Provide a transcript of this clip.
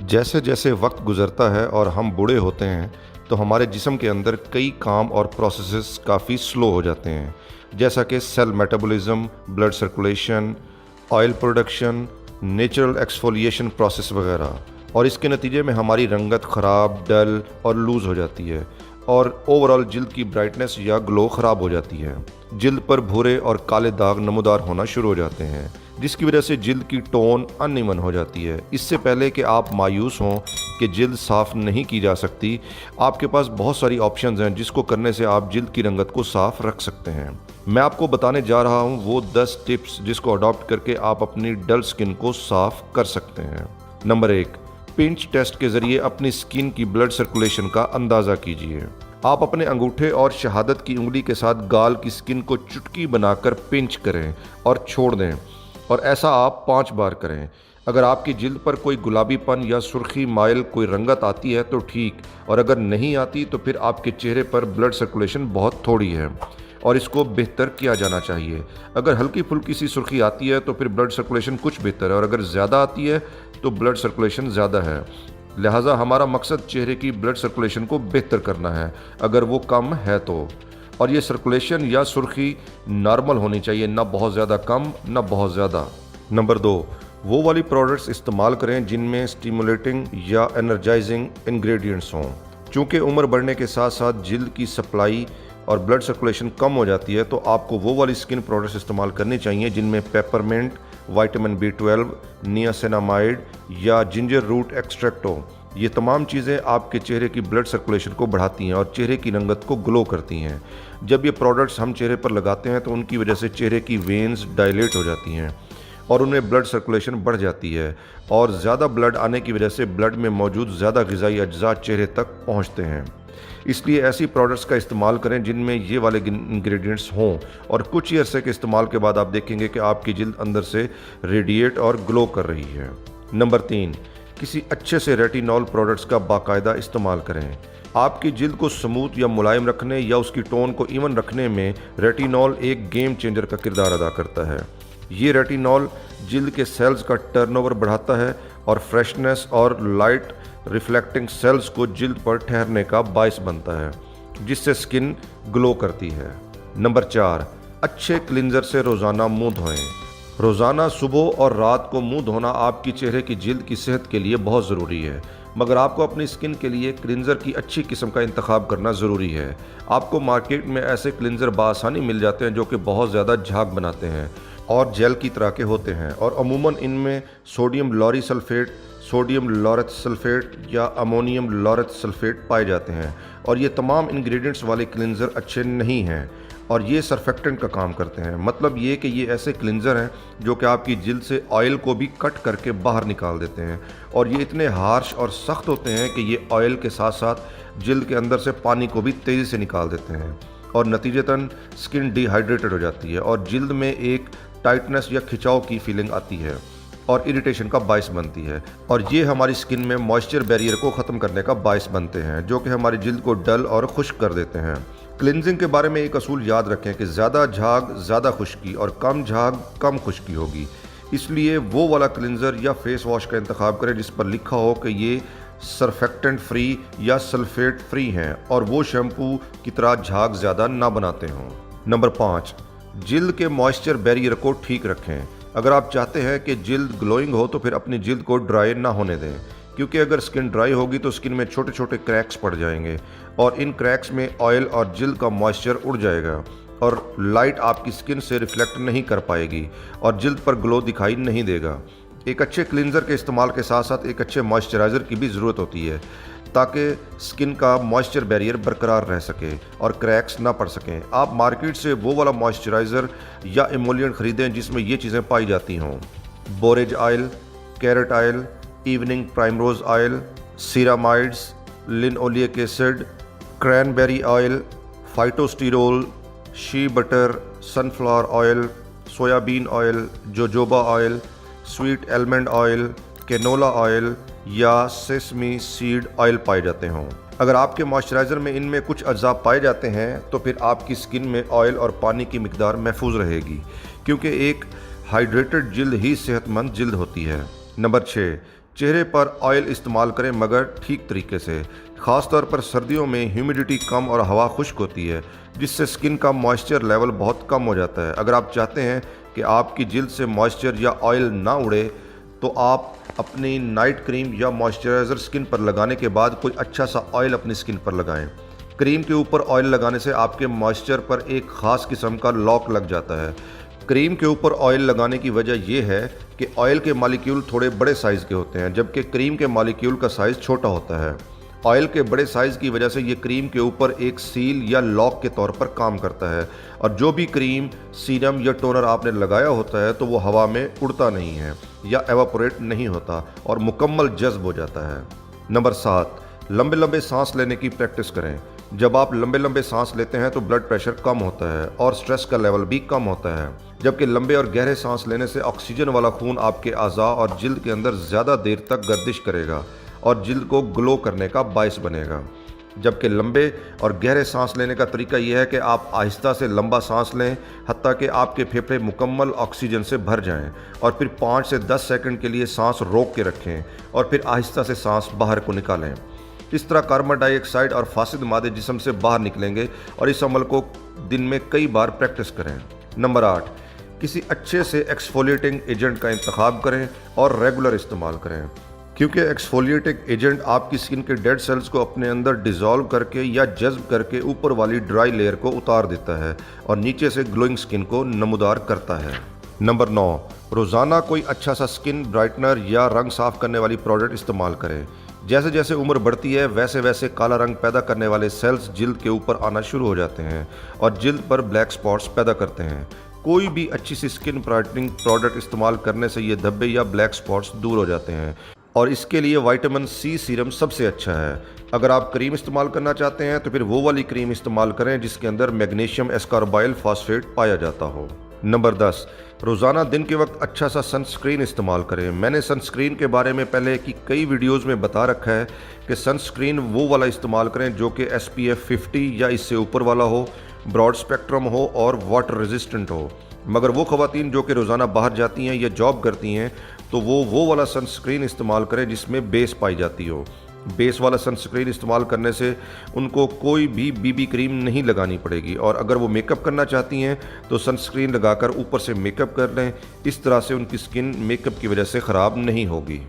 जैसे जैसे वक्त गुजरता है और हम बूढ़े होते हैं तो हमारे जिस्म के अंदर कई काम और प्रोसेसेस काफ़ी स्लो हो जाते हैं, जैसा कि cell metabolism, blood circulation, oil production, natural exfoliation process वगैरह। और इसके नतीजे में हमारी रंगत ख़राब, डल और लूज़ हो जाती है और ओवरऑल जिल्द की ब्राइटनेस या ग्लो ख़राब हो जाती है। जिल्द पर भूरे और काले दाग नमूदार होना शुरू हो जाते हैं, जिसकी वजह से जिल्द की टोन अनइवन हो जाती है। इससे पहले कि आप मायूस हों कि जिल्द साफ़ नहीं की जा सकती, आपके पास बहुत सारी ऑप्शंस हैं जिसको करने से आप जिल्द की रंगत को साफ़ रख सकते हैं। मैं आपको बताने जा रहा हूं वो 10 टिप्स जिसको अडॉप्ट करके आप अपनी डल स्किन को साफ़ कर सकते हैं। नंबर 1, पिंच टेस्ट के ज़रिए अपनी स्किन की ब्लड सर्कुलेशन का अंदाज़ा कीजिए। आप अपने अंगूठे और शहादत की उंगली के साथ गाल की स्किन को चुटकी बनाकर पिंच करें और छोड़ दें, और ऐसा आप 5 बार करें। अगर आपकी जिल्द पर कोई गुलाबीपन या सुर्खी माइल कोई रंगत आती है तो ठीक, और अगर नहीं आती तो फिर आपके चेहरे पर ब्लड सर्कुलेशन बहुत थोड़ी है और इसको बेहतर किया जाना चाहिए। अगर हल्की फुल्की सी सुर्खी आती है तो फिर ब्लड सर्कुलेशन कुछ बेहतर है, और अगर ज़्यादा आती है तो ब्लड सर्कुलेशन ज़्यादा है। लिहाजा हमारा मकसद चेहरे की ब्लड सर्कुलेशन को बेहतर करना है, अगर वो कम है तो। और ये सर्कुलेशन या सुर्खी नॉर्मल होनी चाहिए, ना बहुत ज़्यादा कम ना बहुत ज़्यादा। नंबर 2, वो वाली प्रोडक्ट्स इस्तेमाल करें जिनमें स्टिमुलेटिंग या एनर्जाइजिंग इंग्रेडिएंट्स हों। चूँकि उम्र बढ़ने के साथ साथ जिल्द की सप्लाई और ब्लड सर्कुलेशन कम हो जाती है, तो आपको वो वाली स्किन प्रोडक्ट्स इस्तेमाल करनी चाहिए जिनमें पेपरमिंट, विटामिन B12, नियासिनामाइड या जिंजर रूट एक्सट्रैक्ट हो। ये तमाम चीज़ें आपके चेहरे की ब्लड सर्कुलेशन को बढ़ाती हैं और चेहरे की रंगत को ग्लो करती हैं। जब ये प्रोडक्ट्स हम चेहरे पर लगाते हैं तो उनकी वजह से चेहरे की वेन्स डायलेट हो जाती हैं और उनमें ब्लड सर्कुलेशन बढ़ जाती है, और ज़्यादा ब्लड आने की वजह से ब्लड में मौजूद ज़्यादा ग़िज़ाई अज्जा चेहरे तक पहुँचते हैं। इसलिए ऐसी प्रोडक्ट्स का इस्तेमाल करें जिनमें ये वाले इंग्रेडिएंट्स हों, और कुछ ही अरसे के इस्तेमाल के बाद आप देखेंगे कि आपकी जिल्द अंदर से रेडिएट और ग्लो कर रही है। नंबर 3, किसी अच्छे से रेटिनॉल प्रोडक्ट्स का बाकायदा इस्तेमाल करें। आपकी जिल्द को स्मूथ या मुलायम रखने या उसकी टोन को इवन रखने में रेटिनॉल एक गेम चेंजर का किरदार अदा करता है। ये रेटिनॉल जिल्द के सेल्स का टर्नओवर बढ़ाता है और फ्रेशनेस और लाइट रिफ्लेक्टिंग सेल्स को जिल्द पर ठहरने का बायस बनता है, जिससे स्किन ग्लो करती है। नंबर 4, अच्छे क्लिंजर से रोज़ाना मुंह धोएं। रोज़ाना सुबह और रात को मुंह धोना आपकी चेहरे की जिल्द की सेहत के लिए बहुत ज़रूरी है, मगर आपको अपनी स्किन के लिए क्लिंजर की अच्छी किस्म का इंतखाब करना ज़रूरी है। आपको मार्केट में ऐसे क्लिंजर बासानी मिल जाते हैं जो कि बहुत ज़्यादा झाग बनाते हैं और जेल की तरह के होते हैं, और अमूमन इनमें sodium lauryl sulphate, sodium laureth sulphate या अमोनियम लॉरेट सल्फेट पाए जाते हैं, और ये तमाम इंग्रेडिएंट्स वाले क्लिंजर अच्छे नहीं हैं और ये सरफेक्टेंट का काम करते हैं। मतलब ये कि ये ऐसे क्लिंजर हैं जो कि आपकी जिल्द से ऑयल को भी कट करके बाहर निकाल देते हैं, और ये इतने हार्श और सख्त होते हैं कि ये ऑयल के साथ साथ जिल्द के अंदर से पानी को भी तेज़ी से निकाल देते हैं, और नतीजतन स्किन डिहाइड्रेटेड हो जाती है और जिल्द में एक टाइटनेस या खिंचाव की फीलिंग आती है और इरिटेशन का बायस बनती है, और ये हमारी स्किन में मॉइस्चर बैरियर को ख़त्म करने का बायस बनते हैं, जो कि हमारी जिल्द को डल और खुश्क कर देते हैं। क्लिनजिंग के बारे में एक असूल याद रखें कि ज़्यादा झाग ज़्यादा खुश्की और कम झाग कम खुश्की होगी। इसलिए वो वाला क्लिनज़र या फेस वॉश का इंतखाब करें जिस पर लिखा हो कि ये सरफेक्टेंट फ्री या सल्फेट फ्री हैं और वो शैम्पू की तरह झाग ज़्यादा ना बनाते हों। नंबर 5, जिल्द के मॉइस्चर बैरियर को ठीक रखें। अगर आप चाहते हैं कि जिल्द ग्लोइंग हो तो फिर अपनी जिल्द को ड्राई ना होने दें, क्योंकि अगर स्किन ड्राई होगी तो स्किन में छोटे छोटे क्रैक्स पड़ जाएंगे और इन क्रैक्स में ऑयल और जिल्द का मॉइस्चर उड़ जाएगा और लाइट आपकी स्किन से रिफ्लेक्ट नहीं कर पाएगी और जिल्द पर ग्लो दिखाई नहीं देगा। एक अच्छे क्लिंजर के इस्तेमाल के साथ साथ एक अच्छे मॉइस्चराइज़र की भी ज़रूरत होती है ताकि स्किन का मॉइस्चर बैरियर बरकरार रह सके और क्रैक्स ना पड़ सकें। आप मार्केट से वो वाला मॉइस्चराइज़र या इमोलिएंट ख़रीदें जिसमें ये चीज़ें पाई जाती हों: borage oil, carrot oil, evening primrose oil, ceramides, linoleic acid, cranberry oil, phytosterol, shea butter, sunflower oil, soybean oil, jojoba oil, sweet almond oil, canola oil या सेसमी सीड ऑयल पाए जाते हों। अगर आपके मॉइस्चराइज़र में इनमें कुछ अज्जा पाए जाते हैं तो फिर आपकी स्किन में ऑयल और पानी की मिकदार महफूज रहेगी, क्योंकि एक हाइड्रेटेड जिल्द ही सेहतमंद जिल्द होती है। नंबर 6, चेहरे पर ऑयल इस्तेमाल करें मगर ठीक तरीके से। ख़ासतौर पर सर्दियों में ह्यूमिडिटी कम और हवा खुश्क होती है, जिससे स्किन का मॉइस्चर लेवल बहुत कम हो जाता है। अगर आप चाहते हैं कि आपकी जिल्द से मॉइस्चर या ऑयल ना उड़े, तो आप अपनी नाइट क्रीम या मॉइस्चराइज़र स्किन पर लगाने के बाद कोई अच्छा सा ऑयल अपनी स्किन पर लगाएं। क्रीम के ऊपर ऑयल लगाने से आपके मॉइस्चर पर एक ख़ास किस्म का लॉक लग जाता है। क्रीम के ऊपर ऑयल लगाने की वजह यह है कि ऑयल के मॉलिक्यूल थोड़े बड़े साइज़ के होते हैं, जबकि क्रीम के मॉलिक्यूल का साइज़ छोटा होता है। ऑयल के बड़े साइज़ की वजह से ये क्रीम के ऊपर एक सील या लॉक के तौर पर काम करता है, और जो भी क्रीम, सीरम या टोनर आपने लगाया होता है तो वो हवा में उड़ता नहीं है या एवापोरेट नहीं होता और मुकम्मल जज्ब हो जाता है। नंबर 7, लंबे लंबे सांस लेने की प्रैक्टिस करें। जब आप लंबे लंबे सांस लेते हैं तो ब्लड प्रेशर कम होता है और स्ट्रेस का लेवल भी कम होता है, जबकि लंबे और गहरे सांस लेने से ऑक्सीजन वाला खून आपके अज़ा और जिल्द के अंदर ज़्यादा देर तक गर्दिश करेगा और जिल्द को ग्लो करने का बायस बनेगा। जबकि लंबे और गहरे सांस लेने का तरीका यह है कि आप आहिस्ता से लंबा सांस लें, हत्ता कि आपके फेफड़े मुकम्मल ऑक्सीजन से भर जाएं, और फिर 5 से 10 सेकंड के लिए सांस रोक के रखें और फिर आहिस्ता से सांस बाहर को निकालें। इस तरह कार्बन डाइऑक्साइड और फासिद मादे जिस्म से बाहर निकलेंगे, और इस अमल को दिन में कई बार प्रैक्टिस करें। नंबर 8, किसी अच्छे से एक्सफोलिएटिंग एजेंट का इंतखाब करें और रेगुलर इस्तेमाल करें, क्योंकि एक्सफोलिएटिंग एजेंट आपकी स्किन के डेड सेल्स को अपने अंदर डिज़ोल्व करके या जज्ब करके ऊपर वाली ड्राई लेयर को उतार देता है और नीचे से ग्लोइंग स्किन को नमूदार करता है। नंबर 9, रोज़ाना कोई अच्छा सा स्किन ब्राइटनर या रंग साफ़ करने वाली प्रोडक्ट इस्तेमाल करें। जैसे जैसे उम्र बढ़ती है वैसे वैसे काला रंग पैदा करने वाले सेल्स जिल्द के ऊपर आना शुरू हो जाते हैं और जिल्द पर ब्लैक स्पॉट्स पैदा करते हैं। कोई भी अच्छी सी स्किन ब्राइटनिंग प्रोडक्ट इस्तेमाल करने से ये धब्बे या ब्लैक स्पॉट्स दूर हो जाते हैं, और इसके लिए विटामिन सी सीरम सबसे अच्छा है। अगर आप क्रीम इस्तेमाल करना चाहते हैं तो फिर वो वाली क्रीम इस्तेमाल करें जिसके अंदर मैग्नीशियम एस्कॉर्बाइल फॉस्फेट पाया जाता हो। नंबर 10, रोज़ाना दिन के वक्त अच्छा सा सनस्क्रीन इस्तेमाल करें। मैंने सनस्क्रीन के बारे में पहले की कई वीडियोस में बता रखा है कि सनस्क्रीन वो वाला इस्तेमाल करें जो कि SPF 50 या इससे ऊपर वाला हो, ब्रॉड स्पेक्ट्रम हो और वाटर रेजिस्टेंट हो। मगर वो ख़वातीन जो कि रोज़ाना बाहर जाती हैं या जॉब करती हैं तो वो वाला सनस्क्रीन इस्तेमाल करें जिसमें बेस पाई जाती हो। बेस वाला सनस्क्रीन इस्तेमाल करने से उनको कोई भी BB क्रीम नहीं लगानी पड़ेगी, और अगर वो मेकअप करना चाहती हैं तो सनस्क्रीन लगाकर ऊपर से मेकअप कर लें। इस तरह से उनकी स्किन मेकअप की वजह से ख़राब नहीं होगी।